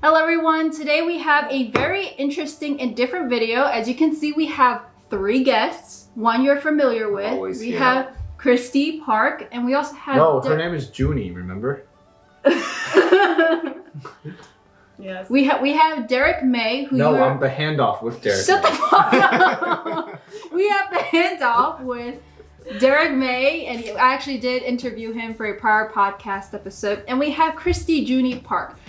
Hello everyone, today we have a very interesting and different video. As you can see, we have 3 guests. One you're familiar with. We have Christy Park, and we also have... No, her name is Joonie, remember? Yes. We have Derek Mei, who No, I'm the handoff with Derek. Shut the fuck up! We have the handoff with Derek Mei, and I actually did interview him for a prior podcast episode. And we have Christy Joonie Park.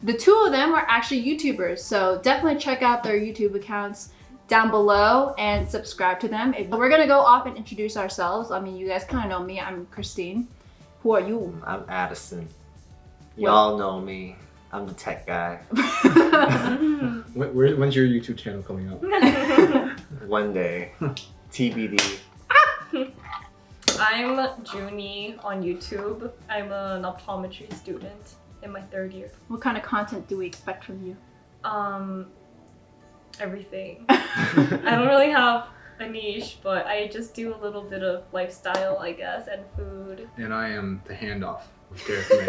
The 2 of them are actually YouTubers, so definitely check out their YouTube accounts down below and subscribe to them. We're gonna go off and introduce ourselves. I mean, you guys kind of know me. I'm Christine. Who are you? I'm Addison. Y'all know me. I'm the tech guy. When's your YouTube channel coming up? One day. TBD. I'm Joonie on YouTube. I'm an optometry student in my 3rd year. What kind of content do we expect from you? Everything. I don't really have a niche, but I just do a little bit of lifestyle, I guess, and food. And I am the handoff with Derek Mei.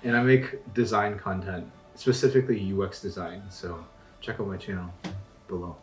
And I make design content, specifically UX design, so check out my channel below.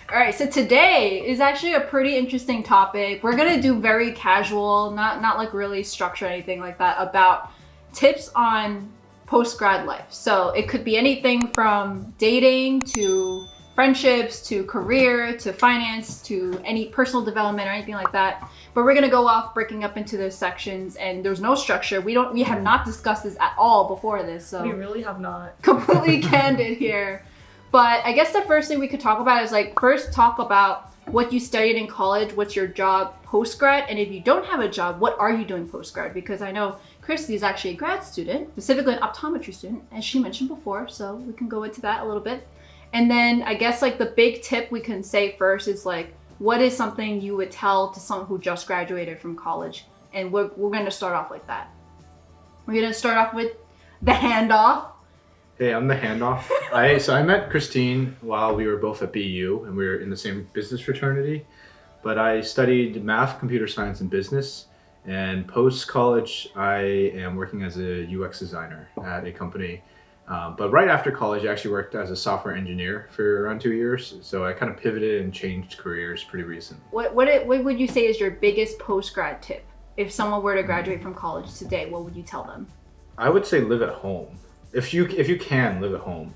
Alright, so today is actually a pretty interesting topic. We're gonna do very casual, not like really structured or anything like that, about tips on post-grad life. So it could be anything from dating to friendships to career to finance to any personal development or anything like that. But we're gonna go off breaking up into those sections, and there's no structure. We have not discussed this at all before this, so We really have not. completely candid here. But I guess the first thing we could talk about is first talk about what you studied in college, what's your job post-grad, and if you don't have a job, what are you doing post-grad? Because I know Christy is actually a grad student, specifically an optometry student, as she mentioned before, so we can go into that a little bit. And then I guess the big tip we can say first is what is something you would tell to someone who just graduated from college? And we're gonna start off like that. We're gonna start off with the handoff. Hey, I'm the handoff. So I met Christine while we were both at BU, and we were in the same business fraternity. But I studied math, computer science, and business. And post-college, I am working as a UX designer at a company. But right after college, I actually worked as a software engineer for around 2 years. So I kind of pivoted and changed careers pretty recent. What would you say is your biggest post-grad tip? If someone were to graduate from college today, what would you tell them? I would say live at home. If you can live at home.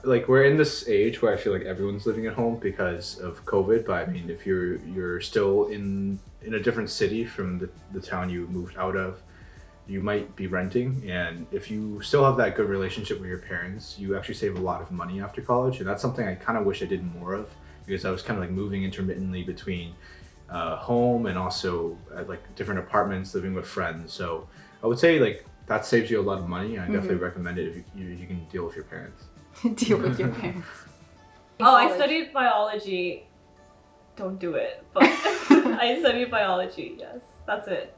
We're in this age where I feel like everyone's living at home because of COVID. But I mean, if you're still in a different city from the town you moved out of, you might be renting. And if you still have that good relationship with your parents, you actually save a lot of money after college. And that's something I kind of wish I did more of, because I was kind of moving intermittently between home and also different apartments, living with friends. So I would say that saves you a lot of money. I definitely recommend it if you can deal with your parents. Deal with your parents. I studied biology. Don't do it, but I studied biology, yes. That's it.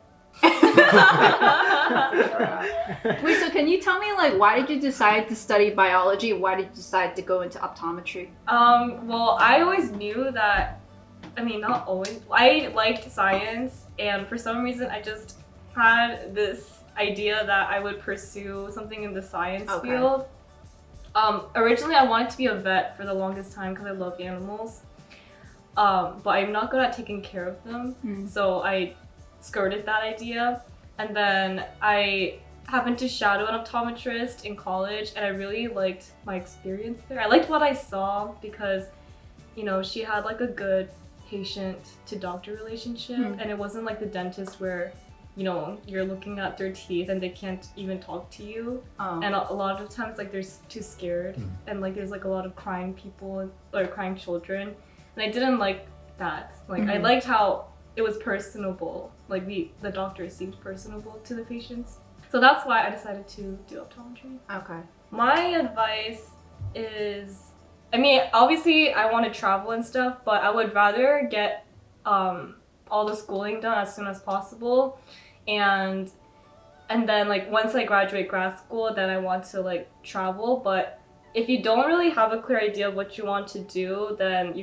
Wait, so can you tell me why did you decide to study biology? Why did you decide to go into optometry? Well, I always knew that, not always, I liked science, and for some reason I just had this idea that I would pursue something in the science field. Originally I wanted to be a vet for the longest time because I love animals, but I'm not good at taking care of them, so I skirted that idea. And then I happened to shadow an optometrist in college, and I really liked my experience there. I liked what I saw because, she had a good patient to doctor relationship, and it wasn't like the dentist where you're looking at their teeth and they can't even talk to you. And a lot of times they're too scared, and there's a lot of crying people or crying children, and I didn't like that. I liked how it was personable. The doctor seemed personable to the patients. So that's why I decided to do optometry. Okay. My advice is, obviously I want to travel and stuff, but I would rather get all the schooling done as soon as possible. And then once I graduate grad school, then I want to travel. But if you don't really have a clear idea of what you want to do, then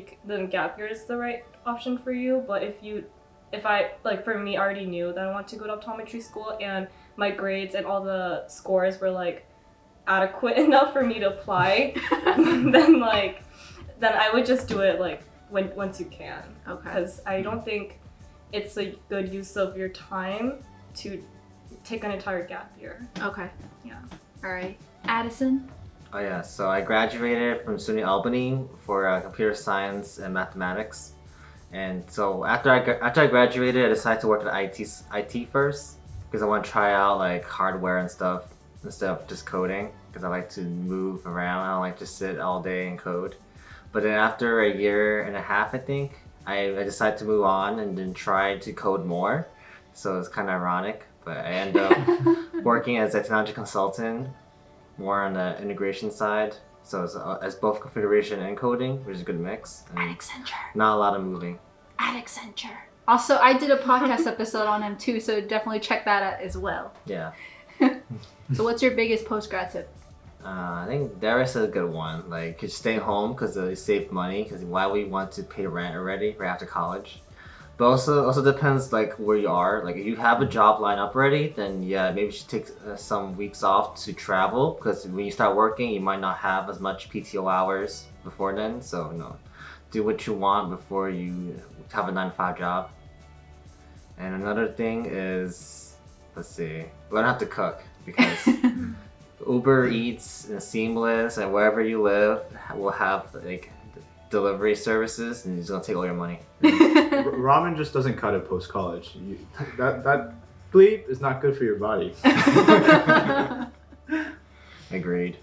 gap year is the right option for you. But if I for me, I already knew that I want to go to optometry school, and my grades and all the scores were like adequate enough for me to apply, then I would just do it like once you can. Okay. Because I don't think it's a good use of your time to take an entire gap year. Okay. Yeah. All right. Addison? Oh yeah, so I graduated from SUNY Albany for computer science and mathematics. And so after I graduated, I decided to work at IT first because I want to try out like hardware and stuff instead of just coding because I like to move around. I don't like to sit all day and code. But then after a year and a half, I think, I decided to move on and then try to code more. So it's kind of ironic, but I ended up working as a technology consultant, more on the integration side. So it's as both configuration and coding, which is a good mix. And Accenture. not a lot of moving. Accenture. Also, I did a podcast episode on him too, so definitely check that out as well. Yeah. So what's your biggest post-grad tip? I think Darius is a good one. Like, just staying home because you save money. Because why we want to pay rent already right after college. But also depends like where you are. Like if you have a job lined up already, then yeah, maybe you should take some weeks off to travel. Because when you start working, you might not have as much PTO hours before then. So do what you want before you have a 9-to-5 job. And another thing is, let's see, learn how to cook because Uber Eats and Seamless and wherever you live will have like delivery services, and it's gonna take all your money. Ramen just doesn't cut it post college. That bleep is not good for your body. Agreed.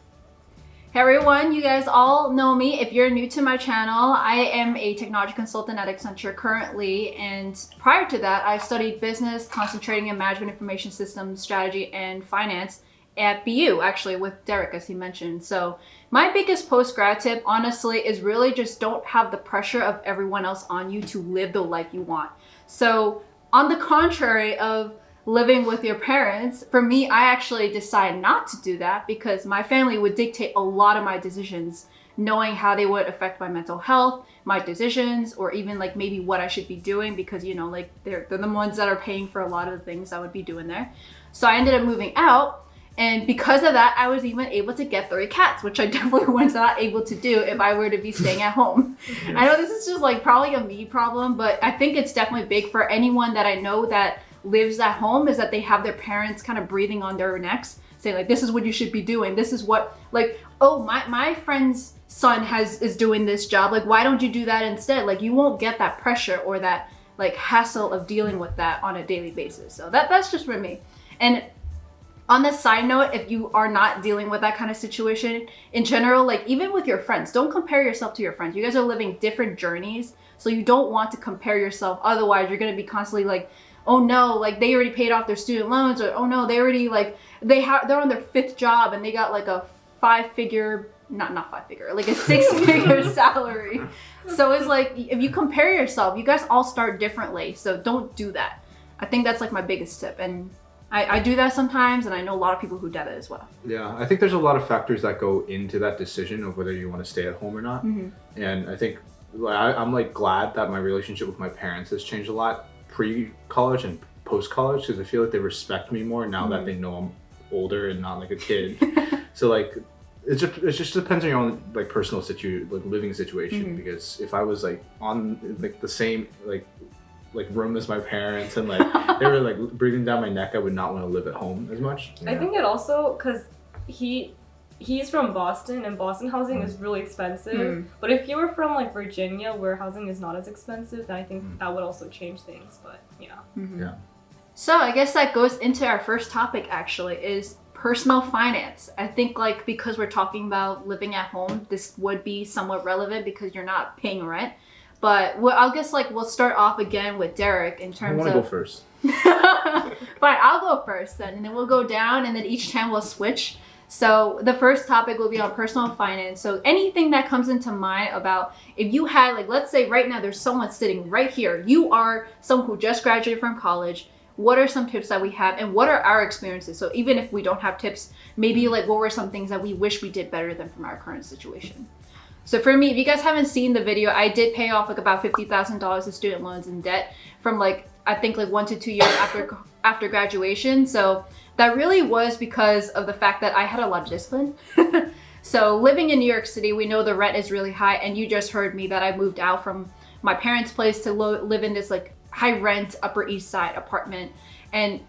Hey everyone, you guys all know me. If you're new to my channel, I am a technology consultant at Accenture currently, and prior to that, I studied business, concentrating in management information systems, strategy, and finance at BU, actually with Derek, as he mentioned. So my biggest post-grad tip, honestly, is really just don't have the pressure of everyone else on you to live the life you want. So on the contrary of living with your parents, for me, I actually decided not to do that because my family would dictate a lot of my decisions, knowing how they would affect my mental health, my decisions, or even like maybe what I should be doing because, you know, like they're the ones that are paying for a lot of the things I would be doing there. So I ended up moving out. And because of that, I was even able to get 3 cats, which I definitely was not able to do if I were to be staying at home. I know this is just like probably a me problem, but I think it's definitely big for anyone that I know that lives at home is that they have their parents kind of breathing on their necks, saying like, this is what you should be doing. This is what, like, oh, my friend's son is doing this job. Like, why don't you do that instead? Like, you won't get that pressure or that like hassle of dealing with that on a daily basis. So that's just for me. And on the side note, if you are not dealing with that kind of situation in general, like even with your friends, don't compare yourself to your friends. You guys are living different journeys. So you don't want to compare yourself. Otherwise, you're going to be constantly like, oh no, like they already paid off their student loans, or oh no, they already like, they're on their 5th job and they got like a 5-figure, not 5-figure, like a 6-figure salary. So it's like, if you compare yourself, you guys all start differently. So don't do that. I think that's like my biggest tip. And I do that sometimes, and I know a lot of people who do that as well. Yeah, I think there's a lot of factors that go into that decision of whether you want to stay at home or not. Mm-hmm. And I think I'm like glad that my relationship with my parents has changed a lot pre-college and post-college because I feel like they respect me more now that they know I'm older and not like a kid. So like it just depends on your own like personal living situation. Because if I was like on like the same like room as my parents and like they were like breathing down my neck, I would not want to live at home as much. I think it also because he's from Boston and Boston housing is really expensive. But if you were from like Virginia where housing is not as expensive, then I think that would also change things. But yeah. Yeah. So I guess that goes into our first topic actually is personal finance. I think like because we're talking about living at home, this would be somewhat relevant because you're not paying rent. But I guess like we'll start off again with Derek in terms of... I want to go first. Fine, I'll go first then, and then we'll go down, and then each time we'll switch. So the first topic will be on personal finance. So anything that comes into mind about if you had, like, let's say right now there's someone sitting right here. You are someone who just graduated from college. What are some tips that we have, and what are our experiences? So even if we don't have tips, maybe like what were some things that we wish we did better than from our current situation? So for me, if you guys haven't seen the video, I did pay off like about $50,000 of student loans and debt from like, I think like 1 to 2 years after graduation. So that really was because of the fact that I had a lot of discipline. So living in New York City, we know the rent is really high, and you just heard me that I moved out from my parents' place to live in this like high rent Upper East Side apartment. And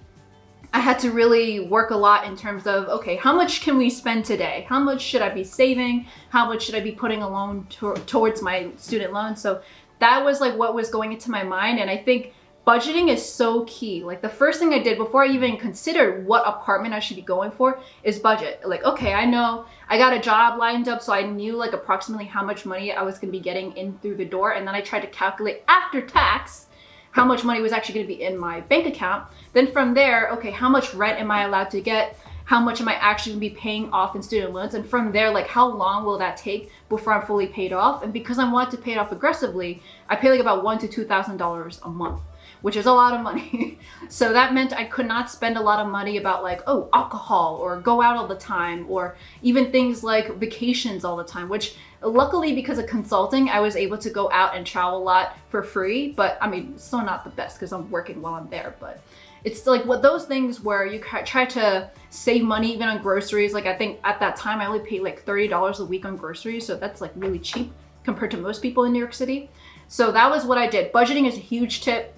I had to really work a lot in terms of, okay, how much can we spend today? How much should I be saving? How much should I be putting a loan towards my student loan? So that was like what was going into my mind. And I think budgeting is so key. Like the first thing I did before I even considered what apartment I should be going for is budget. Like, okay, I know I got a job lined up, so I knew like approximately how much money I was gonna be getting in through the door. And then I tried to calculate after tax how much money was actually gonna be in my bank account. Then from there, okay, how much rent am I allowed to get? How much am I actually gonna be paying off in student loans? And from there, like how long will that take before I'm fully paid off? And because I wanted to pay it off aggressively, I pay like about $1,000 to $2,000 a month, which is a lot of money. So that meant I could not spend a lot of money about like, oh, alcohol or go out all the time, or even things like vacations all the time, which luckily because of consulting, I was able to go out and travel a lot for free. But I mean, it's still not the best because I'm working while I'm there, but it's like what those things where you try to save money even on groceries. Like I think at that time I only paid like $30 a week on groceries. So that's like really cheap compared to most people in New York City. So that was what I did. Budgeting is a huge tip.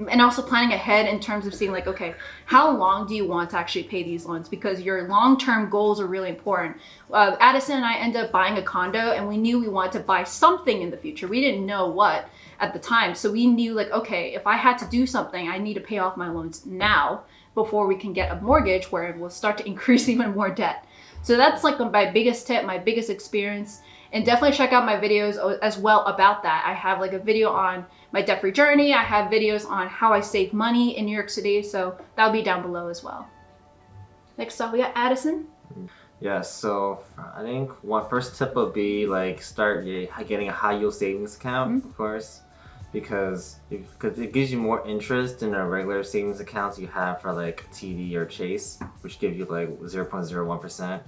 And also planning ahead in terms of seeing like, okay, how long do you want to actually pay these loans? Because your long-term goals are really important. Addison and I ended up buying a condo, and we knew we wanted to buy something in the future. We didn't know what at the time. So we knew like, okay, if I had to do something, I need to pay off my loans now before we can get a mortgage where it will start to increase even more debt. So that's like my biggest tip, my biggest experience. And definitely check out my videos as well about that. I have like a video on my debt-free journey. I have videos on how I save money in New York City. So that'll be down below as well. Next up, we got Addison. Yeah, so I think one first tip would be like start getting a high yield savings account, of course, because it gives you more interest than a regular savings accounts you have for like TD or Chase, which give you like 0.01%.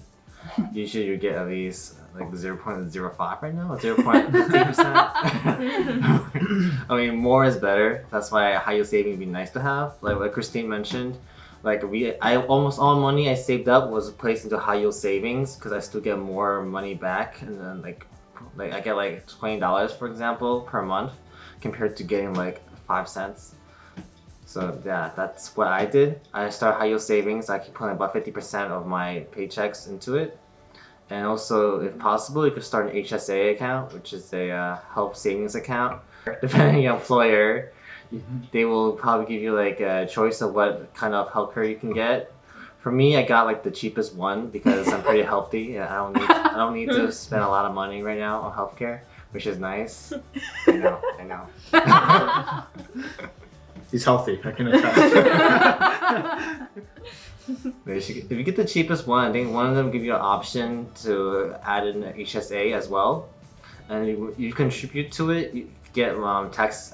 Usually you get at least like 0.05 right now, 0.3%. I mean, more is better. That's why high yield saving would be nice to have. Like Christine mentioned, like almost all money I saved up was placed into high yield savings because I still get more money back, and then like I get like $20 for example per month compared to getting like 5 cents. So yeah, that's what I did. I started high yield savings. I keep putting about 50% of my paychecks into it. And also, if possible, you could start an HSA account, which is a health savings account. Depending on your employer, they will probably give you like a choice of what kind of healthcare you can get. For me, I got like the cheapest one because I'm pretty healthy. I don't need to spend a lot of money right now on healthcare, which is nice. I know. He's healthy, I can attest. If you get the cheapest one, I think one of them give you an option to add in an HSA as well, and you contribute to it. You get tax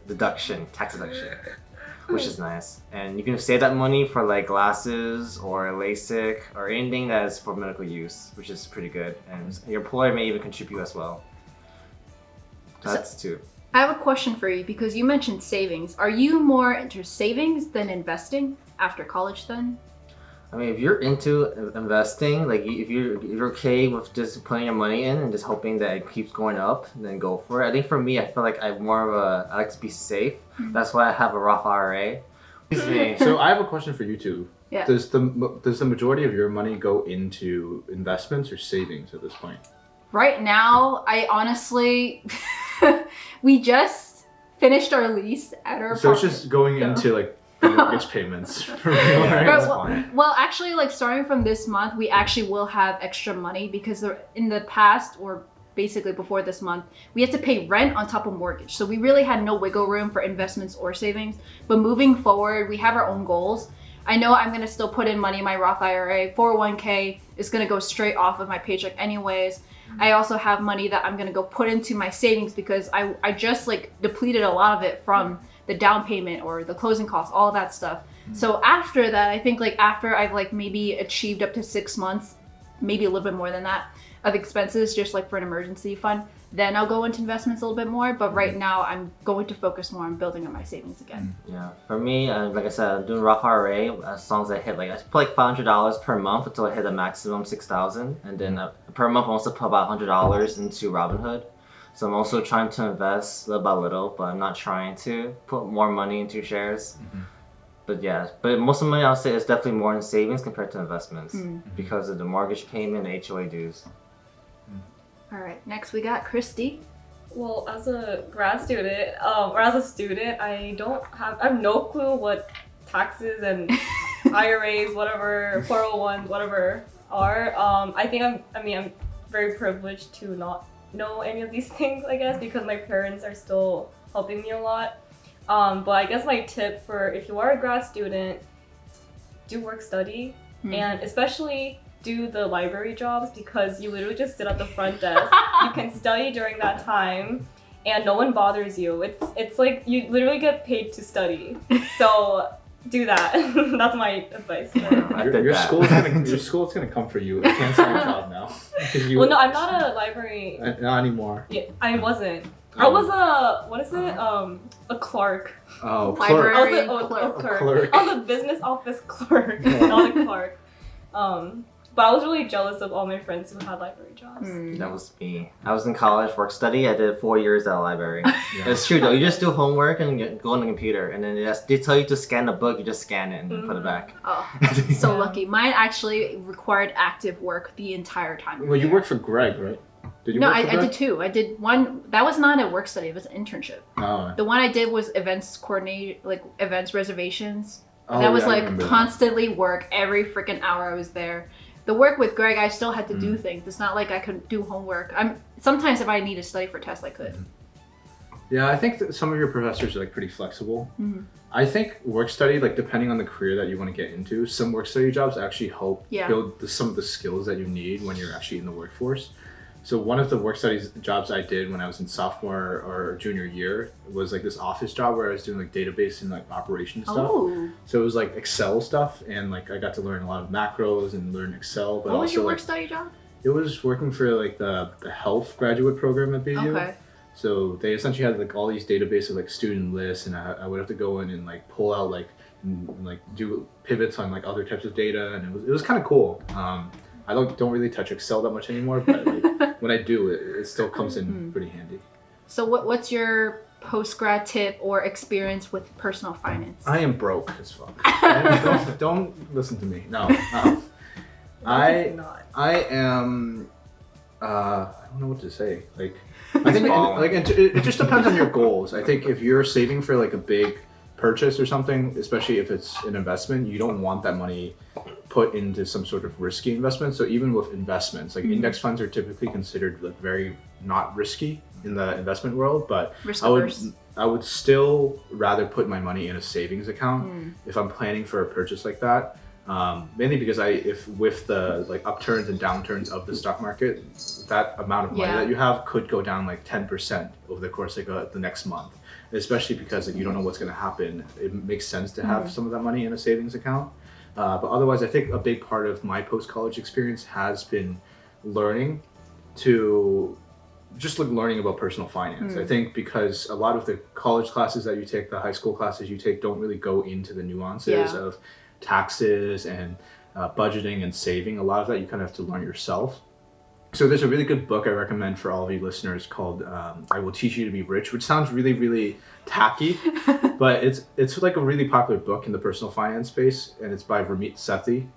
deduction, which is nice. And you can save that money for like glasses or LASIK or anything that is for medical use, which is pretty good. And your employer may even contribute as well. That's two. I have a question for you because you mentioned savings. Are you more into savings than investing after college then? I mean, if you're into investing, like if you're okay with just putting your money in and just hoping that it keeps going up, then go for it. I think for me, I feel like I like to be safe. That's why I have a Roth IRA. So I have a question for you two. Yeah. Does the majority of your money go into investments or savings at this point? Right now, I honestly, we just finished our lease at our So apartment. it's just going into like the mortgage payments for real, right? Well, actually, like starting from this month, we actually will have extra money because in the past, or basically before this month, we had to pay rent on top of mortgage. So we really had no wiggle room for investments or savings. But moving forward, we have our own goals. I know I'm gonna still put in money in my Roth IRA. 401k is gonna go straight off of my paycheck anyways. I also have money that I'm gonna go put into my savings because I just like depleted a lot of it from the down payment or the closing costs, all that stuff. So after that, I think like after I've like maybe achieved up to 6 months maybe a little bit more than that of expenses, just like for an emergency fund. Then I'll go into investments a little bit more. But right now, I'm going to focus more on building up my savings again. Yeah, for me, like I said, I'm doing Roth IRA. As long as I hit I put like $500 per month until I hit a maximum 6,000, and then per month I also put about $100 into Robinhood. So I'm also trying to invest little by little, but I'm not trying to put more money into shares. But most of the money I'll say is definitely more in savings compared to investments because of the mortgage payment and HOA dues. All right, next we got Christy. Well, as a grad student, or as a student, I have no clue what taxes and IRAs, whatever, 401s, whatever are. I'm very privileged to not know any of these things, I guess, because my parents are still helping me a lot. But I guess my tip for if you are a grad student, do work study, and especially do the library jobs, because you literally just sit at the front desk. You can study during that time and no one bothers you. It's like you literally get paid to study. So do that. That's my advice. Your school's gonna come for you. I can't say your job now. Well, no, I'm not a library. Not anymore. Yeah, I wasn't. I was a clerk. Oh, Library clerk. clerk. I was a business office clerk, not a clerk. But I was really jealous of all my friends who had library jobs. That was me. I was in college, work study. I did 4 years at a library. It's true though. You just do homework and go on the computer, and then they tell you to scan the book. You just scan it and then put it back. Oh, so lucky. Mine actually required active work the entire time. Well, you worked for Greg, right? Did you? No, work for I Greg? did two. I did one. That was not a work study. It was an internship. Oh. The one I did was events coordinate, like events reservations. Oh, That was yeah, I like remember that. constantly work every freaking hour I was there. The work with Greg, I still had to do things. It's not like I could do homework. Sometimes if I need to study for tests, I could. Yeah, I think that some of your professors are like pretty flexible. I think work study, like depending on the career that you want to get into, some work study jobs actually help build some of the skills that you need when you're actually in the workforce. So one of the work studies jobs I did when I was in sophomore or junior year was like this office job where I was doing like database and like operation stuff. Oh. So it was like Excel stuff, and like I got to learn a lot of macros and learn Excel. But What was also your work like, study job? it was working for like the health graduate program at BU. Okay. So they essentially had like all these databases of like student lists, and I would have to go in and like pull out and do pivots on like other types of data, and it was kind of cool. I don't really touch Excel that much anymore, but like, when I do, it still comes in pretty handy. So what's your post-grad tip or experience with personal finance? I am broke as fuck. don't listen to me. No. I am. I don't know what to say. Like, I think it just depends on your goals. I think if you're saving for like a big purchase or something, especially if it's an investment, you don't want that money put into some sort of risky investment. So even with investments, like index funds are typically considered like very not risky in the investment world, but I would still rather put my money in a savings account if I'm planning for a purchase like that. Mainly because if with the like upturns and downturns of the stock market, that amount of money that you have could go down like 10% over the course of the next month. Especially because like, you don't know what's going to happen. It makes sense to have some of that money in a savings account. But otherwise, I think a big part of my post-college experience has been learning about personal finance. I think because a lot of the college classes that you take, the high school classes you take, don't really go into the nuances of taxes and budgeting and saving. A lot of that you kind of have to learn yourself. So there's a really good book I recommend for all of you listeners called I Will Teach You to Be Rich, which sounds really, really tacky, but it's like a really popular book in the personal finance space, and it's by Ramit Sethi.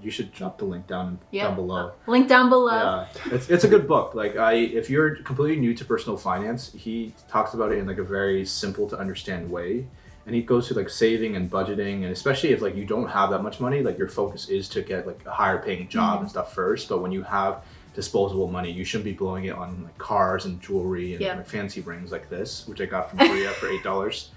You should drop the link down below. Link down below. Yeah, it's a good book. Like if you're completely new to personal finance, he talks about it in like a very simple to understand way. And he goes through like saving and budgeting, and especially if like you don't have that much money, like your focus is to get like a higher paying job and stuff first. But when you have disposable money, you shouldn't be blowing it on like cars and jewelry and like fancy rings like this, which I got from Korea for $8.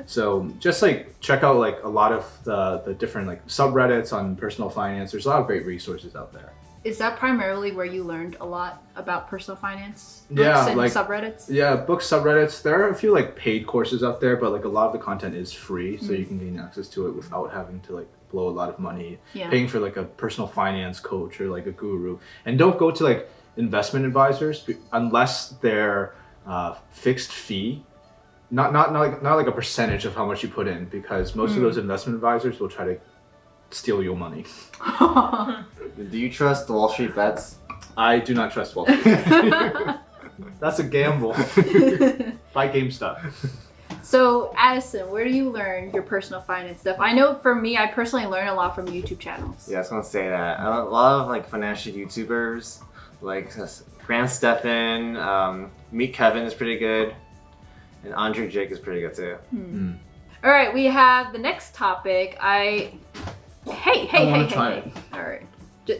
So just like check out like a lot of the different like subreddits on personal finance. There's a lot of great resources out there. Is that primarily where you learned a lot about personal finance? Yeah, books and like subreddits? Yeah, books, subreddits. There are a few like paid courses out there, but like a lot of the content is free, so you can gain access to it without having to like blow a lot of money Yeah. paying for like a personal finance coach or like a guru. And don't go to like investment advisors unless they're fixed fee, not like a percentage of how much you put in, because most of those investment advisors will try to steal your money. Do you trust the Wall Street bets? I do not trust Wall Street. That's a gamble. Buy GameStop. So, Addison, where do you learn your personal finance stuff? I know for me, I personally learn a lot from YouTube channels. Yeah, I was gonna say that. A lot of like financial YouTubers, like Grant Stephan, Meet Kevin is pretty good, and Andre Jake is pretty good too. All right, we have the next topic. Hey. Try it. All right.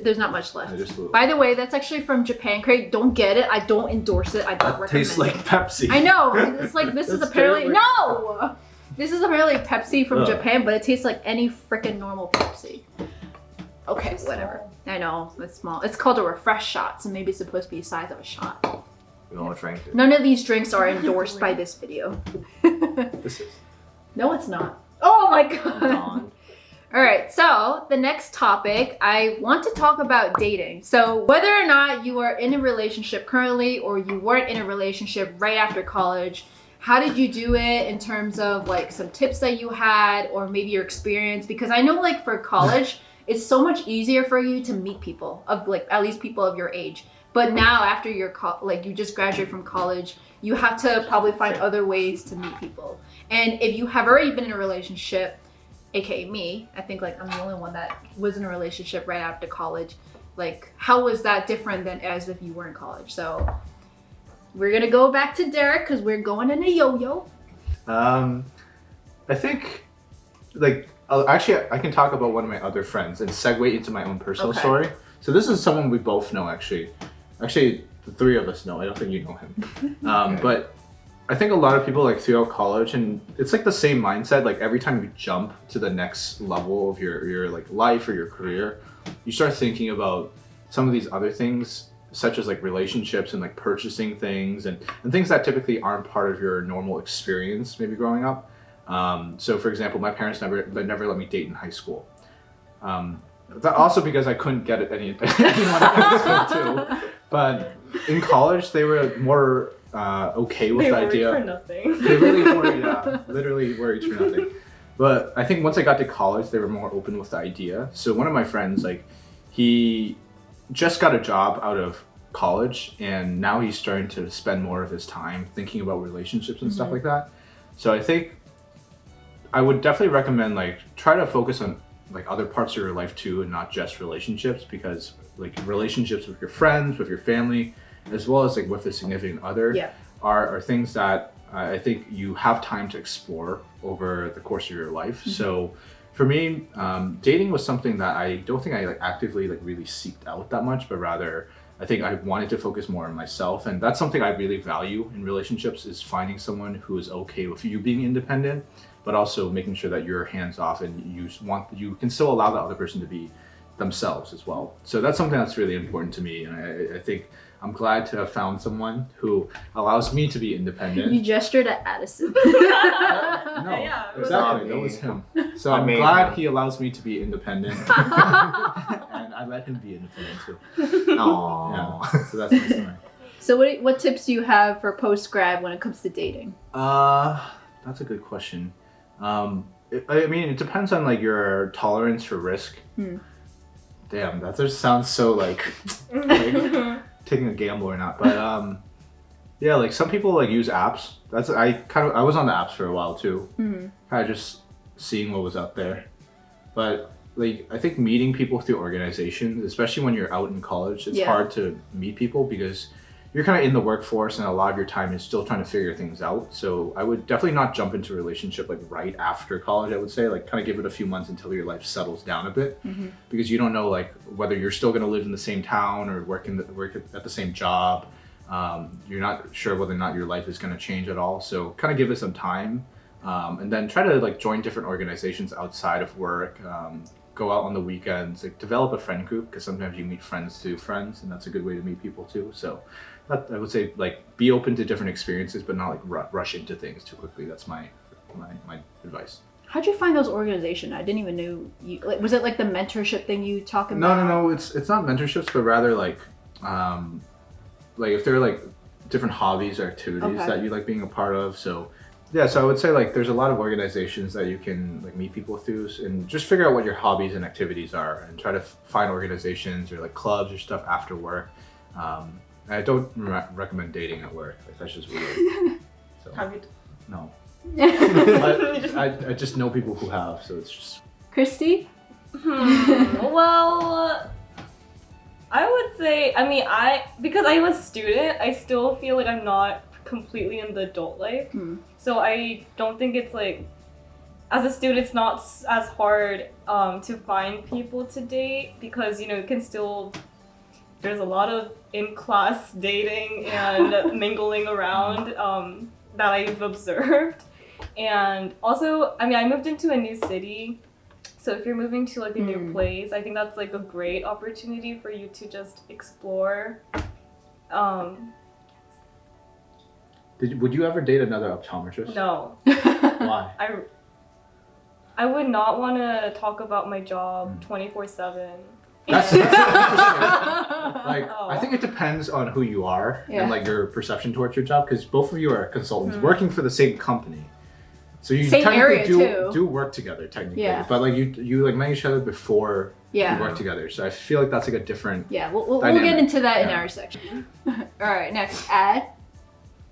There's not much left. Just a little. By the way, that's actually from Japan. Craig, don't get it. I don't endorse it. I don't recommend Tastes like it. Pepsi. I know. It's like this is That's apparently terrible. no. This is apparently Pepsi from Ugh. Japan, but it tastes like any freaking normal Pepsi. Okay, whatever. I know it's small. It's called a refresh shot, so maybe it's supposed to be the size of a shot. We all drank it. None of these drinks are endorsed by this video. This is. No, it's not. Oh my god. Dawn. All right, so the next topic, I want to talk about dating. So whether or not you are in a relationship currently or you weren't in a relationship right after college, how did you do it in terms of like some tips that you had or maybe your experience? Because I know like for college, it's so much easier for you to meet people of like at least people of your age. But now after you're like you just graduate from college, you have to probably find other ways to meet people. And if you have already been in a relationship, aka me, I think like I'm the only one that was in a relationship right after college. Like, how was that different than as if you were in college? So we're gonna go back to Derek because we're going in a yo-yo. I think, like, actually, I can talk about one of my other friends and segue into my own personal Okay. story. So this is someone we both know, actually. Actually, the three of us know. I don't think you know him. But I think a lot of people like throughout college, and it's like the same mindset. Like every time you jump to the next level of your like life or your career, you start thinking about some of these other things, such as like relationships and like purchasing things and things that typically aren't part of your normal experience, maybe growing up. So for example, my parents never let me date in high school. That also because I couldn't get anyone in high school too. But in college, they were more okay with They the worried idea. for nothing. They really worried, literally worried for nothing. But I think once I got to college, they were more open with the idea. So one of my friends, like, he just got a job out of college, and now he's starting to spend more of his time thinking about relationships and stuff like that. So I think I would definitely recommend like try to focus on like other parts of your life too, and not just relationships, because like relationships with your friends, with your family, as well as like with a significant other, Yeah. are things that I think you have time to explore over the course of your life. So for me, dating was something that I don't think I like actively like really seeked out that much, but rather I think I wanted to focus more on myself. And that's something I really value in relationships, is finding someone who is okay with you being independent, but also making sure that you're hands off and you can still allow the other person to be themselves as well. So that's something that's really important to me. And I think I'm glad to have found someone who allows me to be independent. You gestured at Addison. No, Yeah, it was exactly. me. That was him. So I I'm made glad him. he allows me to be independent, and I let him be independent too. Aww. Yeah. So that's my story. So what tips do you have for post-grad when it comes to dating? That's a good question. I mean, it depends on like your tolerance for risk. Damn, that just sounds so like taking a gamble or not. But yeah, like some people like use apps. I was on the apps for a while too. Kind of just seeing what was out there. But like I think meeting people through organizations, especially when you're out in college, it's hard to meet people because you're kind of in the workforce and a lot of your time is still trying to figure things out. So I would definitely not jump into a relationship like right after college. I would say like kind of give it a few months until your life settles down a bit, because you don't know like whether you're still going to live in the same town or work at the same job. You're not sure whether or not your life is going to change at all. So kind of give it some time, and then try to like join different organizations outside of work. Go out on the weekends, like develop a friend group, because sometimes you meet friends through friends, and that's a good way to meet people too. So I would say like be open to different experiences, but not like rush into things too quickly. That's my advice. How'd you find those organizations? I didn't even know you. Like, was it like the mentorship thing you talking about? No. It's not mentorships, but rather like if there are like different hobbies or activities that you like being a part of. So yeah, so I would say like there's a lot of organizations that you can like meet people through, and just figure out what your hobbies and activities are, and try to find organizations or like clubs or stuff after work. I don't recommend dating at work. Like that's just weird. So, Have you? no. But I just know people who have, so it's just. Christy? Well, I would say, I mean, because I was a student, I still feel like I'm not completely in the adult life. So I don't think it's like, as a student, it's not as hard to find people to date, because, you know, you can still, there's a lot of in-class dating and mingling around that I've observed. And also, I mean, I moved into a new city. So if you're moving to like a new place, I think that's like a great opportunity for you to just explore. Would you ever date another optometrist? No. Why? I would not want to talk about my job 24/7. That's interesting. Like, Oh. I think it depends on who you are Yeah. and like your perception towards your job, because both of you are consultants working for the same company. So you Same technically area, too. do work together technically, Yeah. but like you like met each other before you work together. So I feel like that's like a different. Yeah, we'll dynamic. get into that in Yeah. our section. All right, next, Ad.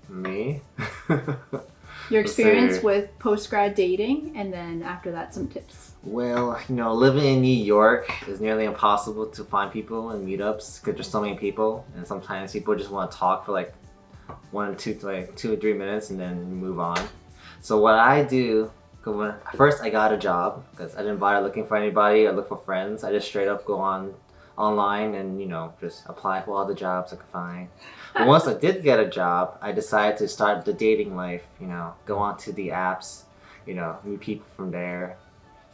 Me? Your Let's experience see. with post-grad dating, and then after that, some tips. Well, you know, living in New York is nearly impossible to find people and meetups because there's so many people, and sometimes people just want to talk for like 2 or 3 minutes and then move on. So what I do, first I got a job because I didn't bother looking for anybody or look for friends. I just straight up go online and, you know, just apply for all the jobs I could find. But once I did get a job, I decided to start the dating life, you know, go onto the apps, you know, meet people from there.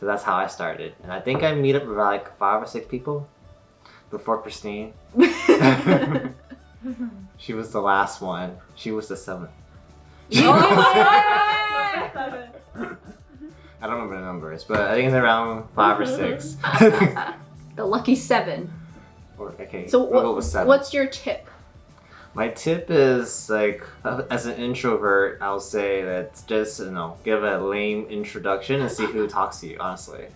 So that's how I started. And I think I meet up with like 5 or 6 people before Christine. She was the last one. She was the 7th. I don't remember the numbers, but I think it's around 5 or 6. The lucky 7. Okay, So we'll go with 7. what's your tip? My tip is like, as an introvert, I'll say that just, you know, give a lame introduction and see who talks to you, honestly.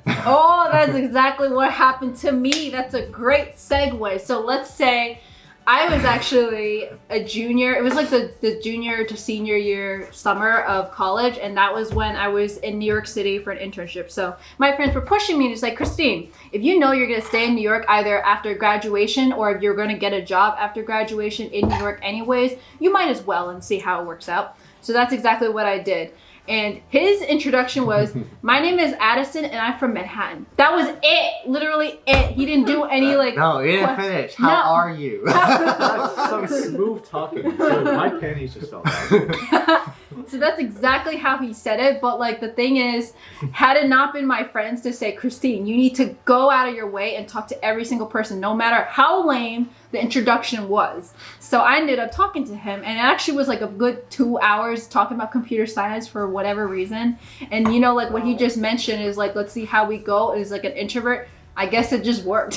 Oh, that's exactly what happened to me. That's a great segue. So let's say I was actually a junior. It was like the junior to senior year summer of college, and that was when I was in New York City for an internship. So my friends were pushing me to say, Christine, if you know you're gonna stay in New York either after graduation or if you're gonna get a job after graduation in New York anyways, you might as well and see how it works out. So that's exactly what I did. And his introduction was, my name is Addison and I'm from Manhattan. That was it, literally it. He didn't do any like. No, you didn't finish. How No. are you? That's some smooth talking. So my panties just fell down. So that's exactly how he said it. But like the thing is, had it not been my friends to say, Christine, you need to go out of your way and talk to every single person, no matter how lame the introduction was. So I ended up talking to him, and it actually was like a good 2 hours talking about computer science for whatever reason. And you know, like what he just mentioned is like, let's see how we go. Is like an introvert. I guess it just worked.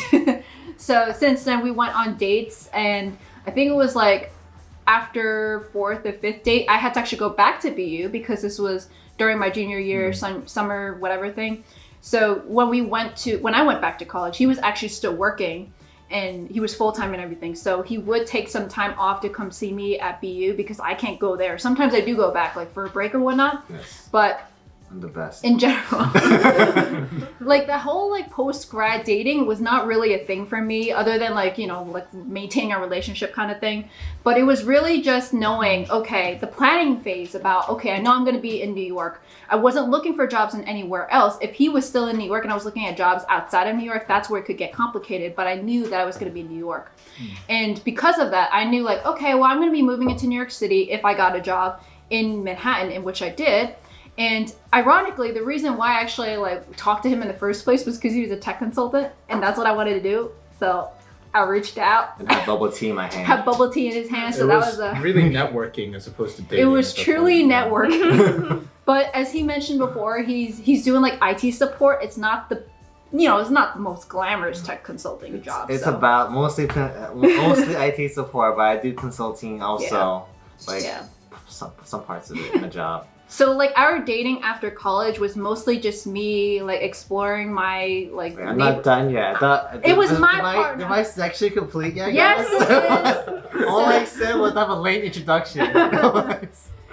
So since then we went on dates, and I think it was like after 4th or 5th date, I had to actually go back to BU because this was during my junior year, summer, whatever thing. So when I went back to college, he was actually still working and he was full-time and everything. So he would take some time off to come see me at BU because I can't go there. Sometimes I do go back like for a break or whatnot, Yes, but I'm the best. in general, like the whole like post-grad dating was not really a thing for me other than like, you know, like maintaining a relationship kind of thing. But it was really just knowing, okay, the planning phase about, okay, I know I'm going to be in New York. I wasn't looking for jobs in anywhere else. If he was still in New York and I was looking at jobs outside of New York, that's where it could get complicated. But I knew that I was going to be in New York. And because of that, I knew like, okay, well, I'm going to be moving into New York City if I got a job in Manhattan, in which I did. And ironically, the reason why I actually like talked to him in the first place was because he was a tech consultant, and that's what I wanted to do. So I reached out. And have bubble tea in my hand. Had bubble tea in his hand, so It that was was really networking as opposed to dating. it was at that truly point. networking. But as he mentioned before, he's doing like IT support. It's not the it's not the most glamorous tech consulting job. It's so. about mostly IT support, but I do consulting also. Some parts of it in the job. So like our dating after college was mostly just me like exploring my like. Wait, I'm not done yet. It was my part. Did my section complete yet? Yes, it is. All I said was I have a late introduction.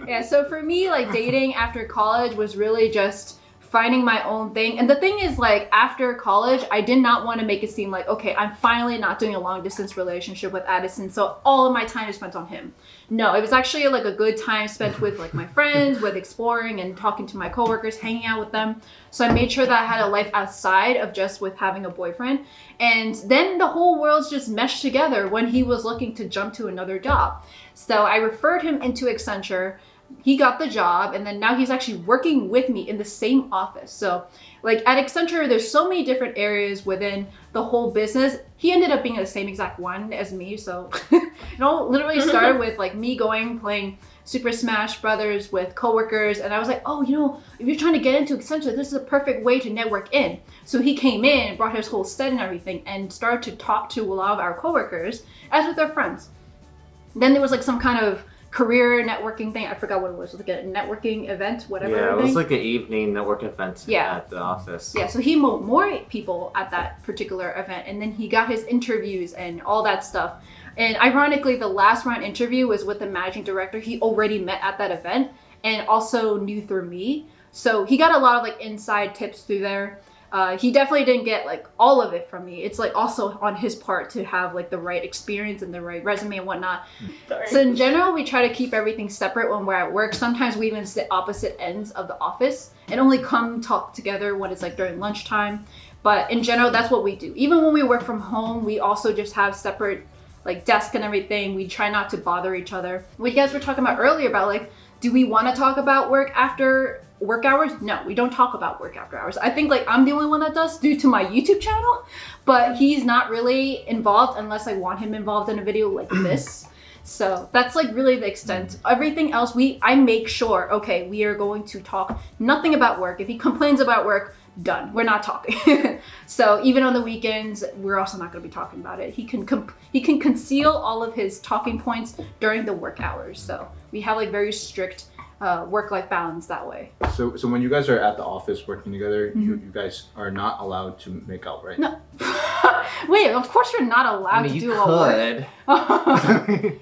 Yeah, so for me, like dating after college was really just finding my own thing. And the thing is, like, after college, I did not want to make it seem like, okay, I'm finally not doing a long distance relationship with Addison, so all of my time is spent on him. No, it was actually like a good time spent with like my friends, with exploring and talking to my coworkers, hanging out with them. So I made sure that I had a life outside of just with having a boyfriend. And then the whole world's just meshed together when he was looking to jump to another job. So I referred him into Accenture. He got the job, and then now he's actually working with me in the same office. So like at Accenture, there's so many different areas within the whole business. He ended up being the same exact one as me. So it all literally started with like me playing Super Smash Brothers with coworkers. And I was like, oh, if you're trying to get into Accenture, this is a perfect way to network in. So he came in, brought his whole set and everything, and started to talk to a lot of our coworkers as with their friends. Then there was like some kind of career networking thing. I forgot what it was. Like a networking event, whatever. Yeah, it was like an evening network event at the office. Yeah, so he met more people at that particular event, and then he got his interviews and all that stuff. And ironically, the last round interview was with the managing director he already met at that event and also knew through me. So he got a lot of like inside tips through there. He definitely didn't get like all of it from me. It's like also on his part to have like the right experience and the right resume and whatnot. Sorry. So in general, we try to keep everything separate when we're at work. Sometimes we even sit opposite ends of the office and only come talk together when it's like during lunchtime. But in general, that's what we do. Even when we work from home, we also just have separate like desk and everything. We try not to bother each other. What you guys were talking about earlier about like, do we want to talk about work after work hours? No, we don't talk about work after hours. I think like I'm the only one that does due to my YouTube channel, but he's not really involved unless I want him involved in a video like this. So that's like really the extent. Everything else I make sure, okay, we are going to talk nothing about work. If he complains about work, done. We're not talking. So even on the weekends, we're also not going to be talking about it. He can conceal all of his talking points during the work hours. So we have like very strict work-life balance that way. So when you guys are at the office working together, you guys are not allowed to make out, right? No. Wait, of course you're not allowed to do a work.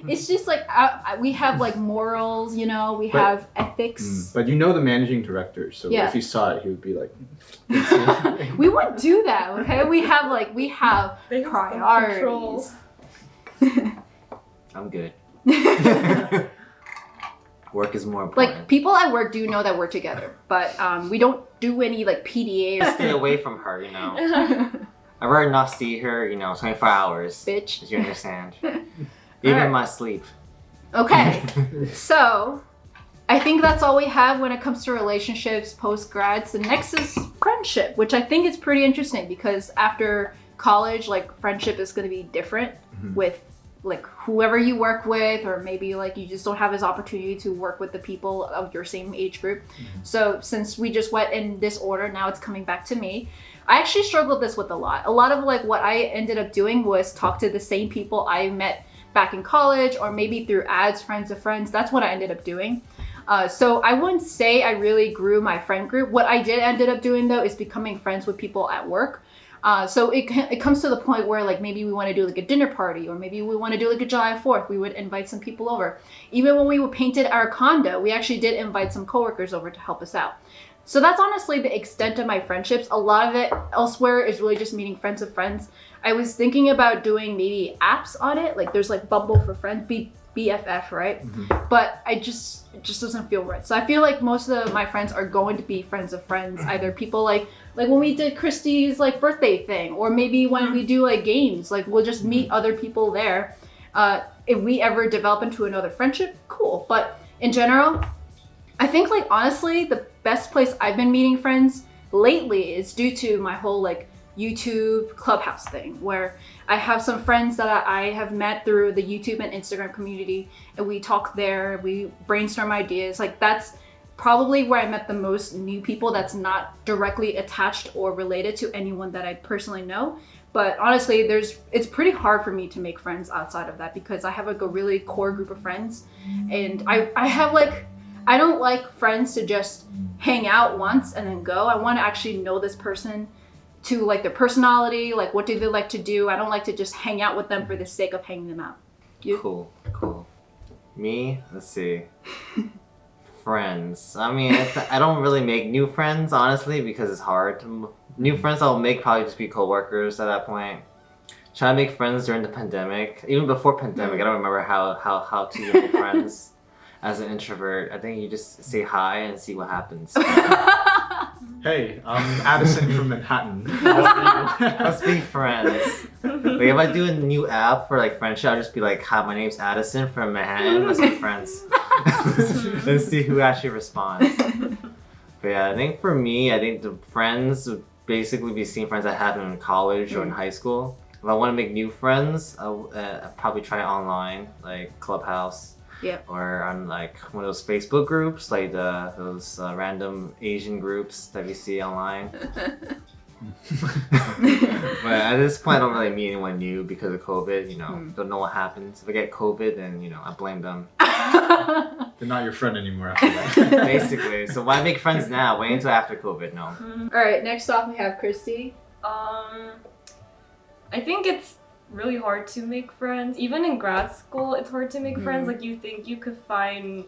It's just like we have like morals, we have ethics. But the managing director, so Yeah. if he saw it, he would be like, We wouldn't do that, okay? We have They have priorities. I'm good. Work is more important. Like people at work do know that we're together, but we don't do any like PDA or Stay away from her, I'd rather not see her, 24 hours. bitch. As you understand. Even Alright. in my sleep. Okay, so I think that's all we have when it comes to relationships post-grads. The next is friendship, which I think is pretty interesting because after college, like friendship is going to be different with like whoever you work with, or maybe like you just don't have this opportunity to work with the people of your same age group. So since we just went in this order, now it's coming back to me. I actually struggled this with a lot. A lot of like what I ended up doing was talk to the same people I met back in college, or maybe through ads, friends of friends. That's what I ended up doing. So I wouldn't say I really grew my friend group. What I did ended up doing though is becoming friends with people at work. So it comes to the point where like maybe we want to do like a dinner party, or maybe we want to do like a July 4th. We would invite some people over. Even when we painted our condo, we actually did invite some coworkers over to help us out. So that's honestly the extent of my friendships. A lot of it elsewhere is really just meeting friends of friends. I was thinking about doing maybe apps on it. Like there's like Bumble for friends, BFF, right? But it just doesn't feel right. So I feel like most of my friends are going to be friends of friends. Either people like when we did Christy's like birthday thing, or maybe when we do like games, like we'll just meet other people there. If we ever develop into another friendship, cool. But in general, I think like honestly, the best place I've been meeting friends lately is due to my whole like YouTube Clubhouse thing, where I have some friends that I have met through the YouTube and Instagram community, and we talk there, we brainstorm ideas. Like that's probably where I met the most new people that's not directly attached or related to anyone that I personally know. But honestly, it's pretty hard for me to make friends outside of that because I have like a really core group of friends, and I have like, I don't like friends to just hang out once and then go. I want to actually know this person, to like their personality, like what do they like to do. I don't like to just hang out with them for the sake of hanging them out. You? Cool. Me, let's see. Friends. I mean, I don't really make new friends, honestly, because it's hard. New friends I'll make probably just be coworkers at that point. Try to make friends during the pandemic. Even before pandemic, I don't remember how to make friends as an introvert. I think you just say hi and see what happens. Hey, I'm Addison from Manhattan. Let's be friends. Like if I do a new app for like friendship, I'll just be like, hi, my name's Addison from Manhattan. Let's be friends. Let's see who actually responds. But yeah, I think for me, I think the friends would basically be same friends I had in college or in high school. If I want to make new friends, I'll probably try online, like Clubhouse. Yeah. Or on like one of those Facebook groups, like those random Asian groups that we see online. But at this point, I don't really meet anyone new because of COVID. You know, don't know what happens. If I get COVID, then I blame them. They're not your friend anymore after that. Basically. So why make friends now? Wait until after COVID. No. All right. Next off, we have Christy. I think it's really hard to make friends. Even in grad school, it's hard to make friends. Like you think you could find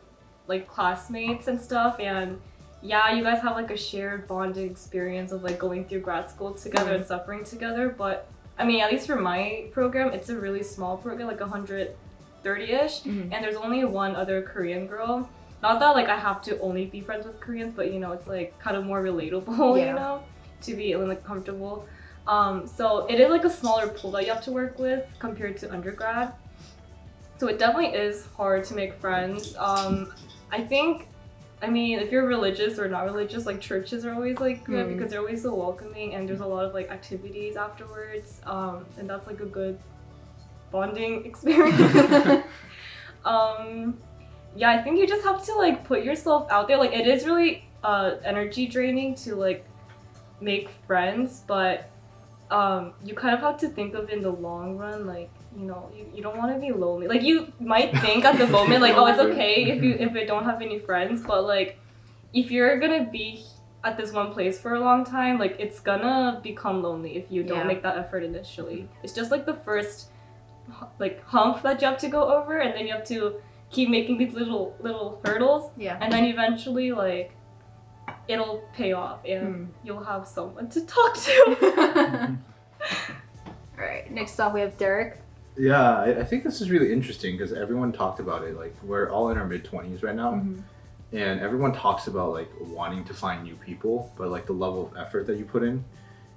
like classmates and stuff, and yeah, you guys have like a shared bonding experience of like going through grad school together and suffering together. But I mean, at least for my program, it's a really small program, like 130-ish, and there's only one other Korean girl. Not that like I have to only be friends with Koreans, but it's like kind of more relatable, to be like comfortable. So it is like a smaller pool that you have to work with compared to undergrad. So it definitely is hard to make friends. I mean, if you're religious or not religious, like churches are always like good because they're always so welcoming, and there's a lot of like activities afterwards. And that's like a good bonding experience. Yeah, I think you just have to like put yourself out there. Like it is really energy draining to like make friends, but you kind of have to think of in the long run, like, you don't want to be lonely. Like you might think at the moment, like, oh, it's okay if I don't have any friends, but like, if you're gonna be at this one place for a long time, like, it's gonna become lonely if you don't make that effort initially. It's just like the first, like, hump that you have to go over, and then you have to keep making these little hurdles, and then eventually, like, it'll pay off and you'll have someone to talk to. Alright, next up we have Derek. Yeah, I think this is really interesting because everyone talked about it. Like, we're all in our mid-20s right now, and everyone talks about like wanting to find new people, but like the level of effort that you put in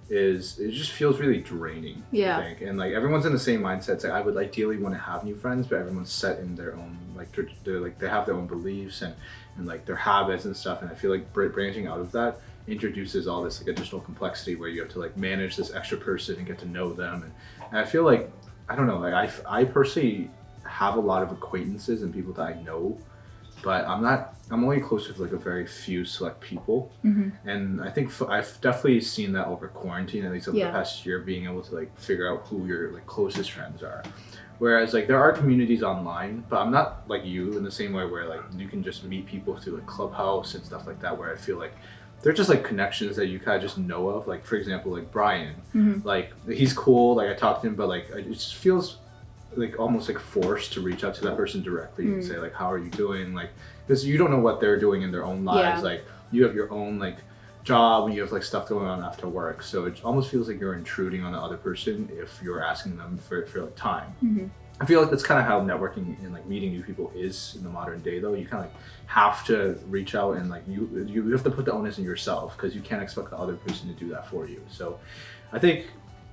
it just feels really draining. I think. And like everyone's in the same mindset. It's like I would ideally want to have new friends, but everyone's set in their own they have their own beliefs and like their habits and stuff. And I feel like branching out of that introduces all this like additional complexity where you have to like manage this extra person and get to know them. And I feel like, I don't know, like I personally have a lot of acquaintances and people that I know, but I'm only close with like a very few select people. And I think I've definitely seen that over quarantine, at least over the past year, being able to like figure out who your like closest friends are. Whereas like there are communities online, but I'm not like you in the same way where like you can just meet people through like Clubhouse and stuff like that, where I feel like they're just like connections that you kind of just know of. Like for example, like Brian, like he's cool, like I talked to him, but like it just feels like almost like forced to reach out to that person directly and say like, how are you doing? Like, because you don't know what they're doing in their own lives. Like you have your own like job and you have like stuff going on after work, so it almost feels like you're intruding on the other person if you're asking them for like time. I feel like that's kind of how networking and like meeting new people is in the modern day, though. You kind of like have to reach out and like you have to put the onus in yourself because you can't expect the other person to do that for you. So I think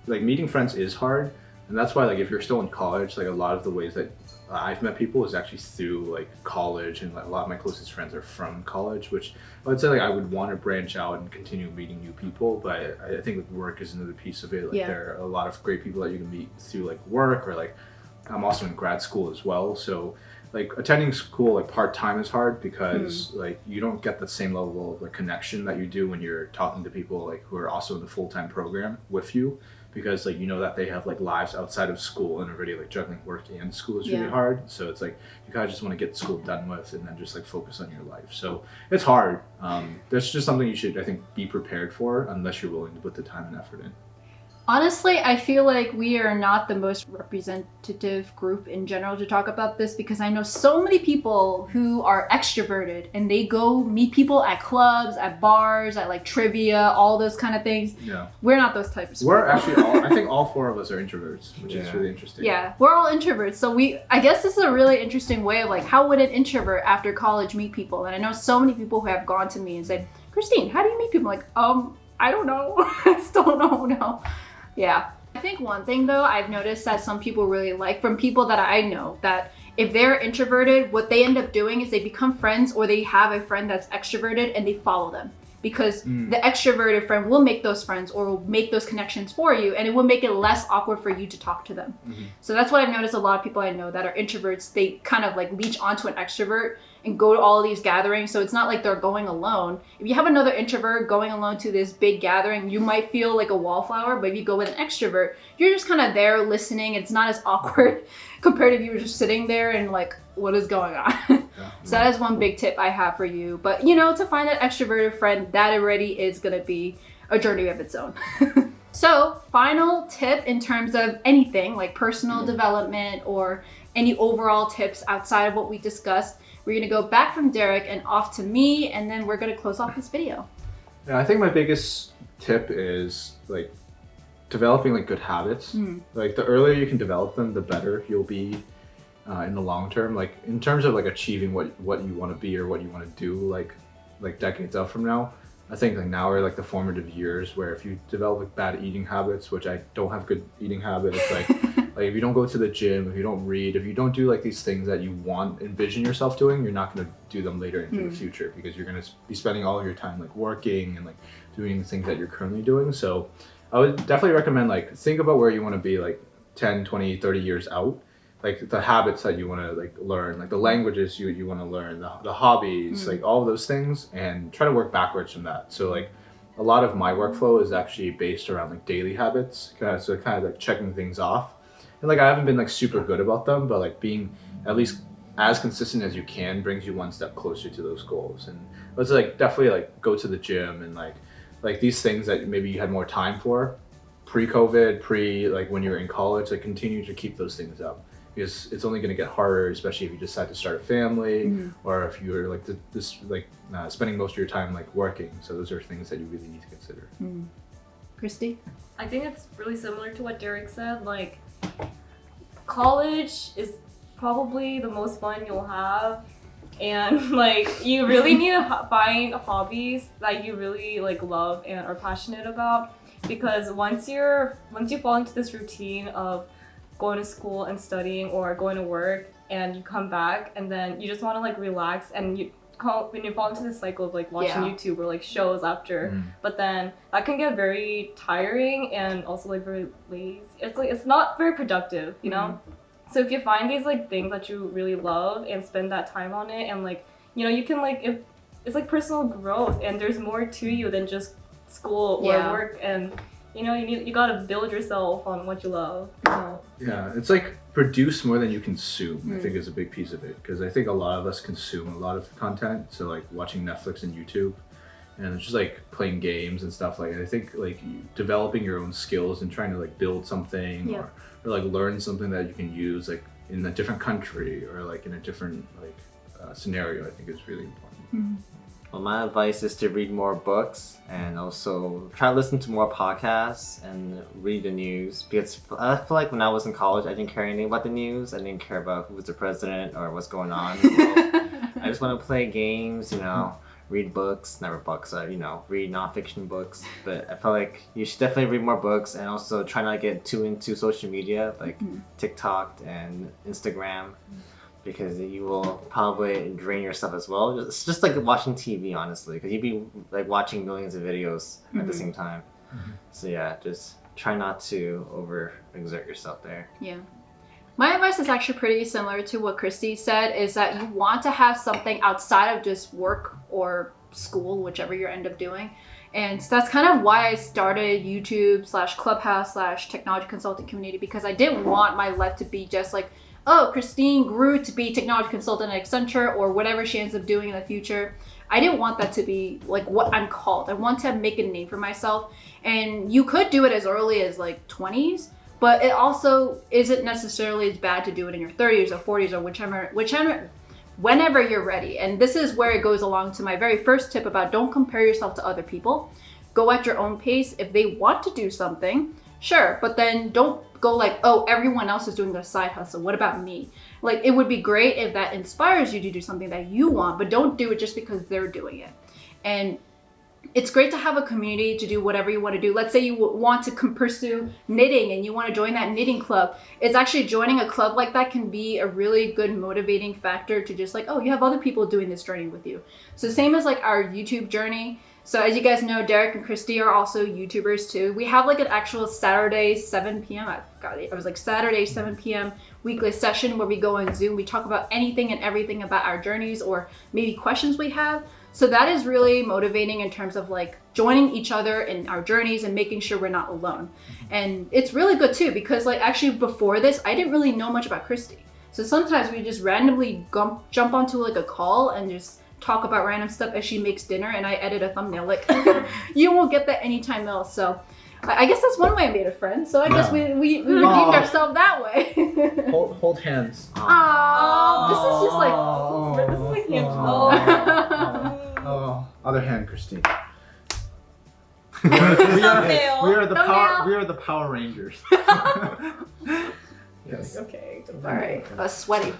like meeting friends is hard, and that's why like if you're still in college, like a lot of the ways that I've met people is actually through like college, and like a lot of my closest friends are from college, which I would say like I would want to branch out and continue meeting new people, but I think like work is another piece of it. Like there are a lot of great people that you can meet through like work, or like I'm also in grad school as well, so like attending school like part-time is hard because like you don't get the same level of like connection that you do when you're talking to people like who are also in the full-time program with you, because like you know that they have like lives outside of school and already like juggling work and school is really hard. So it's like you kind of just want to get school done with and then just like focus on your life. So it's hard. That's just something you should, I think, be prepared for unless you're willing to put the time and effort in. Honestly, I feel like we are not the most representative group in general to talk about this, because I know so many people who are extroverted and they go meet people at clubs, at bars, at like trivia, all those kind of things. Yeah. We're not those types of We're people. actually all, I think all four of us are introverts, which is really interesting. Yeah, we're all introverts. So I guess this is a really interesting way of like, how would an introvert after college meet people? And I know so many people who have gone to me and said, Christine, how do you meet people? I'm like, I don't know. I still don't know. Yeah. I think one thing though, I've noticed that some people really like from people that I know, that if they're introverted, what they end up doing is they become friends, or they have a friend that's extroverted and they follow them. Because the extroverted friend will make those friends or will make those connections for you, and it will make it less awkward for you to talk to them. So that's what I've noticed. A lot of people I know that are introverts, they kind of like leech onto an extrovert and go to all of these gatherings. So it's not like they're going alone. If you have another introvert going alone to this big gathering, you might feel like a wallflower, but if you go with an extrovert, you're just kind of there listening. It's not as awkward compared to if you were just sitting there and like, what is going on? So that is one big tip I have for you. But you know, to find that extroverted friend, that already is gonna be a journey of its own. So final tip in terms of anything like personal development or any overall tips outside of what we discussed, we're gonna go back from Derek and off to me, and then we're gonna close off this video. Yeah, I think my biggest tip is like developing like good habits. Like the earlier you can develop them, the better you'll be in the long term. Like in terms of like achieving what you want to be or what you want to do like decades out from now. I think like now are like the formative years where if you develop like bad eating habits, which I don't have good eating habits, like if you don't go to the gym, if you don't read, if you don't do like these things that you envision yourself doing, you're not going to do them later into the future, because you're going to be spending all of your time like working and like doing the things that you're currently doing. So I would definitely recommend like think about where you want to be like 10, 20, 30 years out. Like the habits that you want to like learn, like the languages you want to learn, the hobbies, like all of those things, and try to work backwards from that. So like a lot of my workflow is actually based around like daily habits, so kind of like checking things off. And like I haven't been like super good about them, but like being at least as consistent as you can brings you one step closer to those goals. And it's like definitely like go to the gym and like these things that maybe you had more time for pre-COVID, like when you were in college, like continue to keep those things up. Because it's only going to get harder, especially if you decide to start a family, or if you're like spending most of your time like working. So those are things that you really need to consider. Christy? I think it's really similar to what Derek said. Like, college is probably the most fun you'll have, and like you really need to find hobbies that you really like love and are passionate about. Because once you fall into this routine of going to school and studying or going to work, and you come back and then you just want to like relax, and when you fall into this cycle of like watching YouTube or like shows after, but then that can get very tiring and also like very lazy. It's like it's not very productive, you know? So if you find these like things that you really love and spend that time on it, and like, you know, you can like, it's like personal growth, and there's more to you than just school or work, and you know, you gotta build yourself on what you love. Yeah, it's like produce more than you consume, I think is a big piece of it. Because I think a lot of us consume a lot of content. So like watching Netflix and YouTube, and it's just like playing games and stuff. Like I think like developing your own skills and trying to like build something or like learn something that you can use like in a different country or like in a different like scenario, I think is really important. Well, my advice is to read more books and also try to listen to more podcasts and read the news, because I feel like when I was in college, I didn't care anything about the news. I didn't care about who was the president or what's going on. I just want to play games, you know, read books, never books, you know, read nonfiction books. But I feel like you should definitely read more books, and also try not to get too into social media like TikTok and Instagram. Because you will probably drain yourself as well. It's just like watching TV, honestly, because you'd be like watching millions of videos at the same time. So yeah, just try not to overexert yourself there. Yeah. My advice is actually pretty similar to what Christy said, is that you want to have something outside of just work or school, whichever you end up doing. And so that's kind of why I started YouTube / Clubhouse / technology consulting community, because I didn't want my life to be just like, oh, Christine grew to be technology consultant at Accenture or whatever she ends up doing in the future. I didn't want that to be like what I'm called. I want to make a name for myself. And you could do it as early as like 20s, but it also isn't necessarily as bad to do it in your 30s or 40s or whenever you're ready. And this is where it goes along to my very first tip about don't compare yourself to other people. Go at your own pace. If they want to do something, sure, but then don't go like, oh, everyone else is doing a side hustle. What about me? Like, it would be great if that inspires you to do something that you want, but don't do it just because they're doing it. And it's great to have a community to do whatever you want to do. Let's say you want to pursue knitting and you want to join that knitting club. It's actually joining a club like that can be a really good motivating factor to just like, oh, you have other people doing this journey with you. So same as like our YouTube journey. So as you guys know, Derek and Christy are also YouTubers too. We have like an actual Saturday 7 p.m. I forgot it. It was like Saturday 7 p.m. weekly session where we go on Zoom. We talk about anything and everything about our journeys or maybe questions we have. So that is really motivating in terms of like joining each other in our journeys and making sure we're not alone. And it's really good too, because like actually before this, I didn't really know much about Christy. So sometimes we just randomly jump onto like a call and just talk about random stuff as she makes dinner and I edit a thumbnail. Like you won't get that anytime else. So I guess that's one way I made a friend. So I guess we redeemed ourselves that way. Hold hands. Aww, This is like hand. Oh, other hand, Christine. Thumbnail. We are Thumbnail. the Power Rangers. Yes. Okay. All right, sweaty.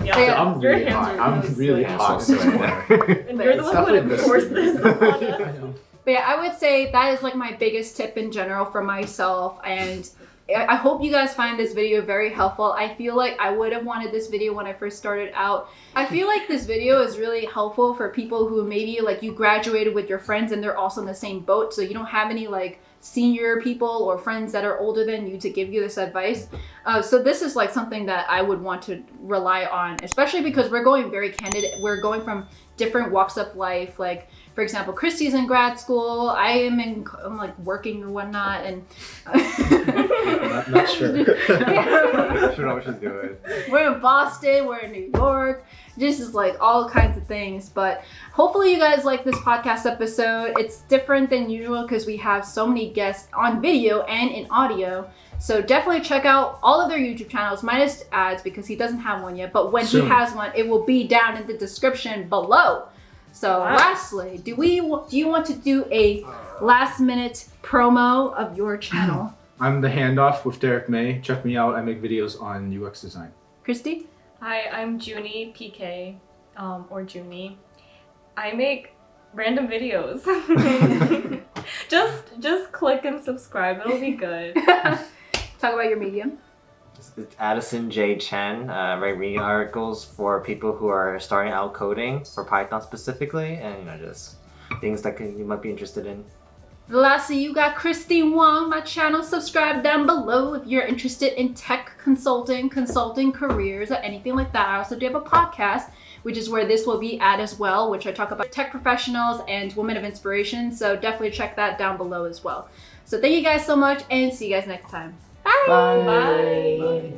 Yeah. I'm your really hands hot. are I'm really sweaty. hot. And you're the one who would enforce this upon us. I know. But yeah, I would say that is like my biggest tip in general for myself, and I hope you guys find this video very helpful. I feel like I would have wanted this video when I first started out. I feel like this video is really helpful for people who maybe like you graduated with your friends and they're also in the same boat, so you don't have any like senior people or friends that are older than you to give you this advice. So this is like something that I would want to rely on, especially because we're going very candid. We're going from different walks of life. Like for example, Christy's in grad school. I'm like working or whatnot, and not sure. I don't know what she's doing. we're in Boston. We're in New York. This is like all kinds of things. But hopefully you guys like this podcast episode. It's different than usual because we have so many guests on video and in audio. So definitely check out all of their YouTube channels, minus ads because he doesn't have one yet. But when he has one, it will be down in the description below. So lastly, do you want to do a last minute promo of your channel? I'm the Handoff with Derek Mei. Check me out. I make videos on UX design. Christy? Hi, I'm Joonie PK, or Joonie. I make random videos. just click and subscribe. It'll be good. Talk about your medium. It's Addison Chen. Write reading articles for people who are starting out coding for Python specifically, and just things that you might be interested in. Lastly, you got Christy Wong, my channel. Subscribe down below if you're interested in tech consulting careers, or anything like that. I also do have a podcast, which is where this will be at as well, which I talk about tech professionals and women of inspiration. So definitely check that down below as well. So thank you guys so much, and see you guys next time. Bye. Bye. Bye.